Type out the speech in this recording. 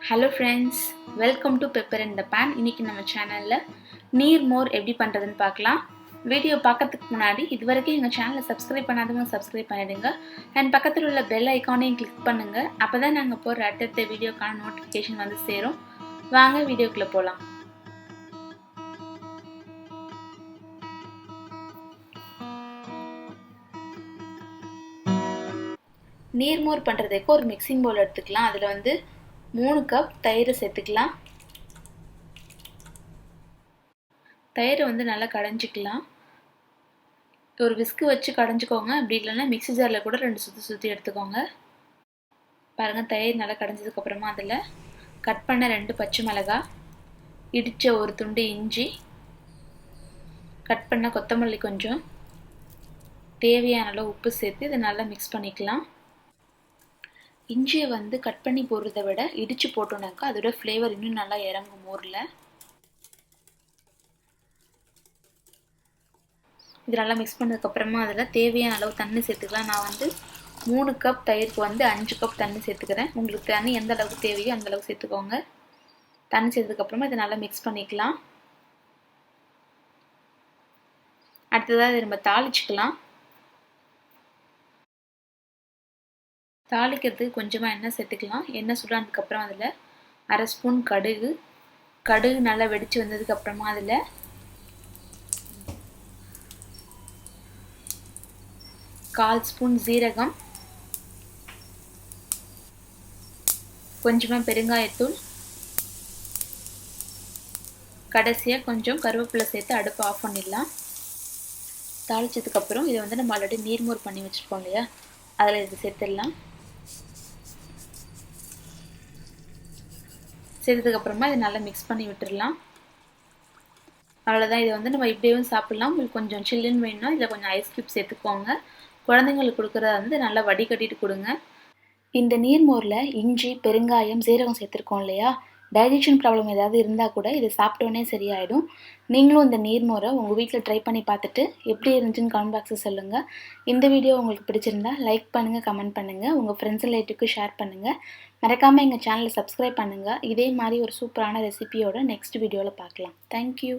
Hello friends, welcome to Pepper in the Pan. இன்னைக்கு நம்ம சேனல்ல நீர் மோர் எப்படி பண்றதுன்னு பார்க்கலாம். வீடியோ பார்க்கிறதுக்கு முன்னாடி இதுவரைக்கும் எங்க சேனலை சப்ஸ்கிரைப் பண்ணாதவங்க சப்ஸ்கிரைப் பண்ணிடுங்க and பக்கத்துல உள்ள பெல் ஐகானையும் கிளிக் பண்ணுங்க. அப்பதான் நாங்க போடுற அடுத்த வீடியோக்கான நோட்டிஃபிகேஷன் வந்து சேரும். வாங்க வீடியோக்குள்ள போலாம். நீர் மோர் பண்றதுக்கு ஒரு மிக்சிங் பவுல் எடுத்துக்கலாம். அதுல வந்து 3 கப் தயிர் சேர்த்துக்கலாம். தயிர் வந்து நல்லா கடைஞ்சிக்கலாம். ஒரு விஸ்க் வச்சு கடைஞ்சிக்கோங்க. அப்படி இல்லைன்னா மிக்ஸி ஜாரில் கூட 2 சுற்றி எடுத்துக்கோங்க. பாருங்கள், தயிர் நல்லா கடைஞ்சதுக்கு அப்புறமா அதில் கட் பண்ண 2 பச்சை மிளகாய், இடித்த ஒரு துண்டு இஞ்சி, கட் பண்ண கொத்தமல்லி கொஞ்சம், தேவையான அளவு உப்பு சேர்த்து இதை நல்லா மிக்ஸ் பண்ணிக்கலாம். இஞ்சியை வந்து கட் பண்ணி போடுறத விட இடித்து போட்டோம்னாக்கா அதோட ஃப்ளேவர் இன்னும் நல்லா இறங்கும் மோரில். இது நல்லா மிக்ஸ் பண்ணதுக்கப்புறமா அதில் தேவையான அளவு தண்ணி சேர்த்துக்கலாம். நான் வந்து 3 கப் தயிருக்கு வந்து 5 கப் தண்ணி சேர்த்துக்கிறேன். உங்களுக்கு தண்ணி எந்த அளவுக்கு தேவையோ அந்த அளவுக்கு சேர்த்துக்கோங்க. தண்ணி சேர்த்ததுக்கப்புறமா இதை நல்லா மிக்ஸ் பண்ணிக்கலாம். அடுத்ததாக இதை நம்ம தாளிச்சுக்கலாம். தாளிக்கிறதுக்கு கொஞ்சமாக எண்ணெய் சேர்த்துக்கலாம். எண்ணெய் சுடானதுக்கப்புறம் அதில் 1/2 ஸ்பூன் கடுகு நல்லா வெடித்து வந்ததுக்கப்புறமா அதில் 1/4 ஸ்பூன் சீரகம், கொஞ்சமாக பெருங்காயத்தூள், கடைசியாக கொஞ்சம் கருவேப்பிலை சேர்த்து அடுப்பை ஆஃப் பண்ணிடலாம். தாளிச்சதுக்கப்புறம் இதை வந்து நம்ம ஆல்ரெடி நீர்மோர் பண்ணி வச்சுருப்போம் இல்லையா, அதில் இது சேர்த்துடலாம். சேர்த்ததுக்கப்புறமா இதை நல்லா மிக்ஸ் பண்ணி விட்டுடலாம். அவ்வளோதான். இதை வந்து நம்ம இப்படியும் சாப்பிட்லாம். உங்களுக்கு கொஞ்சம் சில்லுன்னு வேணும்னா இதில் கொஞ்சம் ஐஸ் க்யூப் சேர்த்துக்கோங்க. குழந்தைங்களுக்கு கொடுக்குறத வந்து நல்லா வடிகட்டிட்டு கொடுங்க. இந்த நீர்மோரில் இஞ்சி, பெருங்காயம், சீரகம் சேர்த்துருக்கோம் இல்லையா, டைஜஷன் ப்ராப்ளம் ஏதாவது இருந்தால் கூட இதை சாப்பிட்டோன்னே சரியாயிடும். நீங்களும் இந்த நீர்மோரை உங்கள் வீட்டில் ட்ரை பண்ணி பார்த்துட்டு எப்படி இருந்துச்சுன்னு கமெண்ட் பாக்ஸில் சொல்லுங்கள். இந்த வீடியோ உங்களுக்கு பிடிச்சிருந்தா லைக் பண்ணுங்கள், கமெண்ட் பண்ணுங்கள், உங்கள் ஃப்ரெண்ட்ஸ் ரிலேட்டிவ்க்கு ஷேர் பண்ணுங்கள். மறக்காமல் எங்கள் சேனலை சப்ஸ்கிரைப் பண்ணுங்கள். இதே மாதிரி ஒரு சூப்பரான ரெசிபியோட நெக்ஸ்ட் வீடியோவில் பார்க்கலாம். தேங்க்யூ.